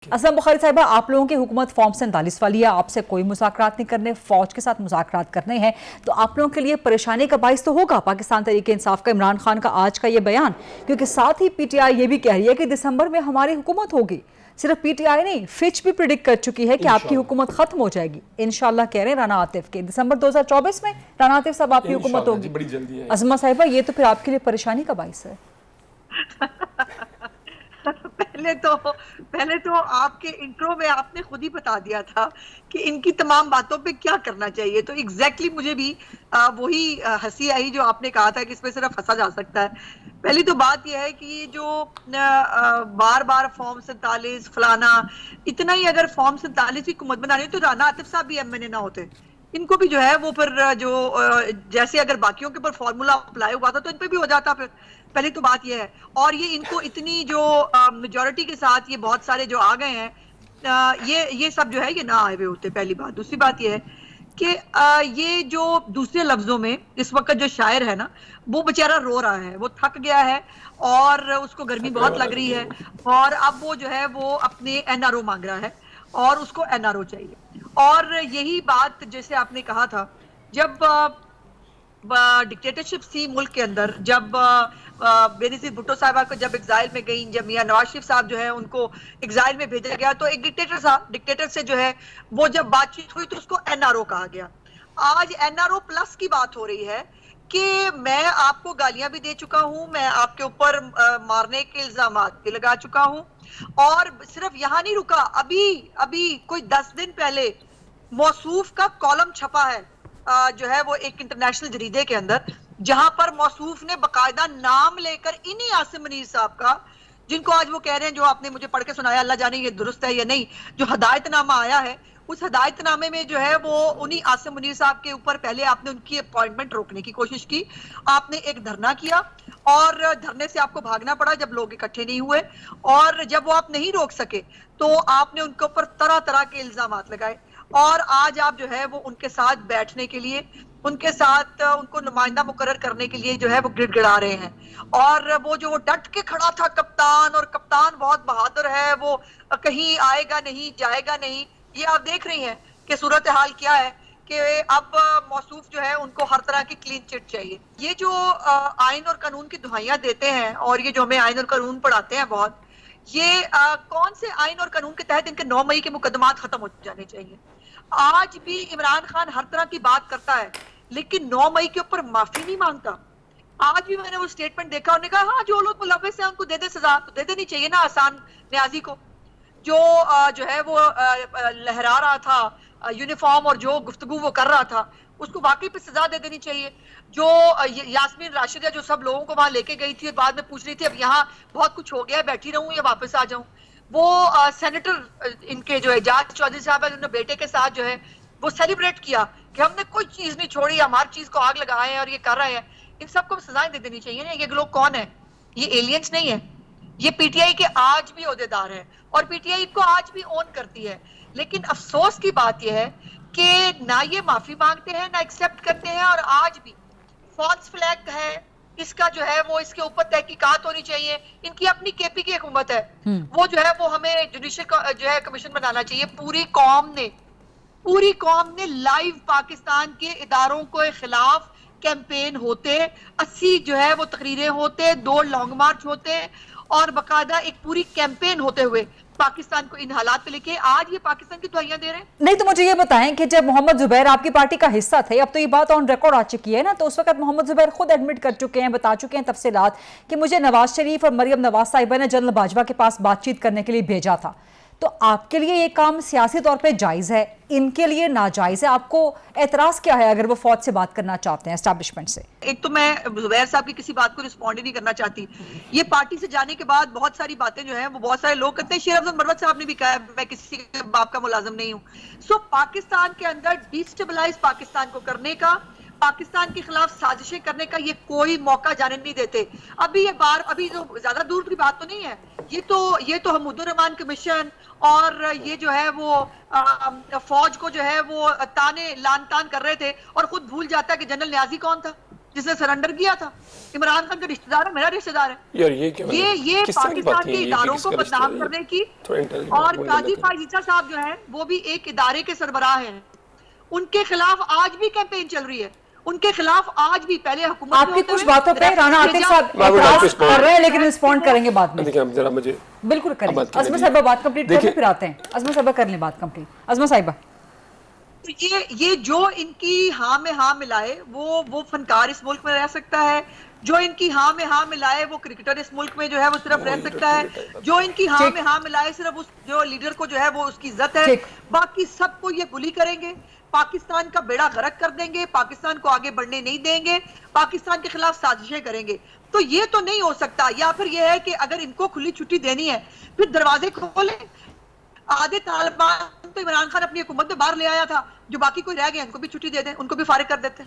असलम बुखारी साहिबा, आप लोगों की हुकूमत फॉर्म 47 वाली है, आपसे कोई मुज़ाकरात नहीं करने, फौज के साथ मुज़ाकरात करने हैं, तो आप लोगों के लिए परेशानी का बाइस तो होगा पाकिस्तान तहरीक इंसाफ का इमरान खान का आज का ये बयान, क्योंकि साथ ही पीटीआई ये भी कह रही है कि दिसंबर में हमारी हुकूमत होगी। सिर्फ पीटीआई नहीं, फिच भी प्रिडिक्ट कर चुकी है कि आपकी हुकूमत खत्म हो जाएगी इंशाल्लाह, कह रहे हैं राना आतिफ के दिसंबर 2024 में राना आतिफ साहब आपकी हुकूमत होगी। अज़मा साहिबा, ये तो फिर आपके लिए परेशानी का बाइस है। पहले तो आपके इंट्रो में आपने खुद ही बता दिया था कि इनकी तमाम बातों पे क्या करना चाहिए, तो एग्जैक्टली मुझे भी वही हंसी आई जो आपने कहा था कि इसमें सिर्फ हंसा जा सकता है। पहली तो बात यह है कि ये जो बार बार फॉर्म 47 फलाना, इतना ही अगर फॉर्म 47 की हुकूमत बनानी तो राना आतिफ साहब भी एमएनए ना होते, इनको भी जो है वो फिर जो जैसे अगर बाकियों के ऊपर फॉर्मूला अप्लाई हुआ था तो इन पे भी हो जाता। फिर पहली तो बात ये है, और ये इनको इतनी जो मेजॉरिटी के साथ ये बहुत सारे जो आ गए हैं, ये सब जो है ये ना आए हुए होते, पहली बात। दूसरी बात ये है कि ये जो दूसरे लफ्जों में इस वक्त जो शायर है ना, वो बेचारा रो रहा है, वो थक गया है और उसको गर्मी बहुत लग रही है, और अब वो जो है वो अपने एनआरओ मांग रहा है और उसको एनआरओ चाहिए। और यही बात जैसे आपने कहा था, जब डिक्टेटरशिप थी मुल्क के अंदर, जब बेनजीर भुट्टो साहबा को जब एग्जाइल में गई, जब मियां नवाज शरीफ साहब जो है उनको एग्जाइल में भेजा गया, तो एक डिक्टेटर से जो है वो जब बातचीत हुई तो उसको एनआरओ कहा गया। आज एनआरओ प्लस की बात हो रही है कि मैं आपको गालियां भी दे चुका हूं, मैं आपके ऊपर मारने के इल्जाम भी लगा चुका हूं, और सिर्फ यहां नहीं रुका, अभी कोई 10 दिन पहले मौसूफ का कॉलम छपा है जो है वो एक इंटरनेशनल जरीदे के अंदर, जहां पर मौसूफ ने बकायदा नाम लेकर इन्हीं आसिम मुनीर साहब का, जिनको आज वो कह रहे हैं, जो आपने मुझे पढ़ के सुनाया, अल्लाह जाने ये दुरुस्त है या नहीं, जो हदायतनामा आया है, उस हदायतनामे में जो है वो उन्हीं आसिम मुनीर साहब के ऊपर पहले आपने उनकी अपॉइंटमेंट रोकने की कोशिश की, आपने एक धरना किया और धरने से आपको भागना पड़ा जब लोग इकट्ठे नहीं हुए, और जब वो आप नहीं रोक सके तो आपने उनके ऊपर तरह तरह के इल्जाम लगाए, और आज आप जो है वो उनके साथ बैठने के लिए, उनके साथ उनको नुमाइंदा मुकर्रर करने के लिए जो है वो गिड़गिड़ा रहे हैं। और वो जो डट के खड़ा था कप्तान, और कप्तान बहुत बहादुर है, वो कहीं आएगा नहीं जाएगा नहीं, ये आप देख रही हैं कि सूरत हाल क्या है कि अब मौसूफ जो है उनको हर तरह की क्लीन चिट चाहिए। ये जो आइन और कानून की दुहाइयां देते हैं और ये जो हमें आइन और कानून पढ़ाते हैं बहुत, ये कौन से आइन और कानून के तहत इनके 9 मई के मुकदमात खत्म हो जाने चाहिए। आज भी इमरान खान हर तरह की बात करता है लेकिन 9 मई के ऊपर माफी नहीं मांगता। आज भी मैंने वो स्टेटमेंट देखा, उन्होंने कहा हाँ जो लोग मुलव्विस हैं उनको दे दे सजा, तो दे देनी चाहिए ना आसान न्याजी को, जो है वो लहरा रहा था यूनिफॉर्म और जो गुफ्तगू वो कर रहा था उसको वाकई पे सजा दे देनी चाहिए। जो यास्मीन राशिद जो सब लोगों को वहां लेके गई थी और बाद में पूछ रही थी अब यहाँ बहुत कुछ हो गया, बैठी रहूं या वापस आ जाऊं, वो सेनेटर इनके जो एजाज चौधरी साहब है, उन्होंने बेटे के साथ जो है वो सेलिब्रेट किया कि हमने कोई चीज नहीं छोड़ी, हम हर चीज को आग लगाए हैं और ये कर रहे हैं। इन सबको सजाएं दे देनी चाहिए ना। ये लोग कौन है? ये एलियंस नहीं है, ये पीटीआई के आज भी ओहदेदार है और पीटीआई को आज भी ओन करती है। लेकिन अफसोस की बात यह है कि ना ये माफी मांगते हैं ना एक्सेप्ट करते हैं, और आज भी फॉल्स फ्लैग है इसका जो है वो इसके ऊपर तहकीकात होनी चाहिए। इनकी अपनी केपी की हुकूमत है, वो जो है वो हमें जुडिशियल जो है कमीशन बनाना चाहिए। पूरी कौम ने लाइव पाकिस्तान के इदारों के खिलाफ कैंपेन होते, 80 जो है वो तकरीरें होते, 2 लॉन्ग मार्च होते, और बकायदा एक पूरी कैंपेन होते हुए पाकिस्तान को इन हालात पे लेके आज ये पाकिस्तान की दुआइयां दे रहे हैं। नहीं तो मुझे ये बताएं कि जब मोहम्मद जुबैर आपकी पार्टी का हिस्सा थे, अब तो ये बात ऑन रिकॉर्ड आ चुकी है ना, तो उस वक्त मोहम्मद जुबैर खुद एडमिट कर चुके हैं, बता चुके हैं तफसीलात कि मुझे नवाज शरीफ और मरियम नवाज साहिबा ने जनरल बाजवा के पास बातचीत करने के लिए भेजा था। तो आपके लिए ये काम सियासी तौर पे जायज है, इनके लिए नाजायज है, आपको एतराज क्या है अगर वो फौज से बात करना चाहते हैं, एस्टैब्लिशमेंट से? एक तो मैं जुबैर साहब की किसी बात को रिस्पॉन्ड ही नहीं करना चाहती। ये पार्टी से जाने के बाद बहुत सारी बातें जो है वो बहुत सारे लोग करते हैं। शेर अफजल मरवत साहब ने भी कहा मैं किसी के बाप का मुलाजिम नहीं हूँ। सो पाकिस्तान के अंदर डिस्टेबलाइज पाकिस्तान को करने का, पाकिस्तान के खिलाफ साजिशें करने का ये कोई मौका जाने नहीं देते। अभी जो ज्यादा दूर की बात तो नहीं है, ये तो हमूदुर रहमान कमीशन और ये जो है वो फौज को जो है वो ताने लान तान कर रहे थे, और खुद भूल जाता है कि जनरल न्याजी कौन था। جس نے سرنڈر کیا تھا. عمران خان کا رشتہ دار ہے, میرا رشتہ دار ہے. یار یہ کیا یہ پاکستان کے اداروں کو بدنام کرنے کی. اور قاضی فائز عیسیٰ صاحب جو ہیں وہ بھی ایک ادارے کے سربراہ ہیں, ان کے خلاف آج بھی کیمپین چل رہی ہے, ان کے خلاف آج بھی. پہلے حکومت آپ کی کچھ باتوں پہ رانا عاطف صاحب اعتراض کر رہے ہیں لیکن رسپونڈ کریں گے بعد میں. دیکھیں اب ذرا مجھے بالکل کریں. عظمہ صاحبہ بات کمپلیٹ کر لیں پھر آتے ہیں. عظمہ صاحبہ کر لیں بات کمپلیٹ. عظمہ صاحبہ یہ جو ان کی ہاں میں ہاں ملائے وہ فنکار اس ملک میں رہ سکتا ہے, جو ان کی ہاں میں ہاں ملائے وہ کرکٹر اس ملک میں جو ہے وہ صرف رہ سکتا ہے, جو ان کی ہاں میں ہاں ملائے صرف اس جو لیڈر کو جو ہے وہ اس کی عزت ہے, باقی سب کو یہ بلی کریں گے, پاکستان کا بیڑا غرق کر دیں گے, پاکستان کو آگے بڑھنے نہیں دیں گے, پاکستان کے خلاف سازشیں کریں گے. تو یہ تو نہیں ہو سکتا. یا پھر یہ ہے کہ اگر ان کو کھلی چھٹی دینی ہے پھر دروازے کھولیں. آدھے طالبان تو عمران خان اپنی حکومت میں باہر لے آیا تھا, جو باقی کوئی رہ گئے ان کو بھی چھٹی دے دیں, ان کو بھی فارغ کر دیتے ہیں.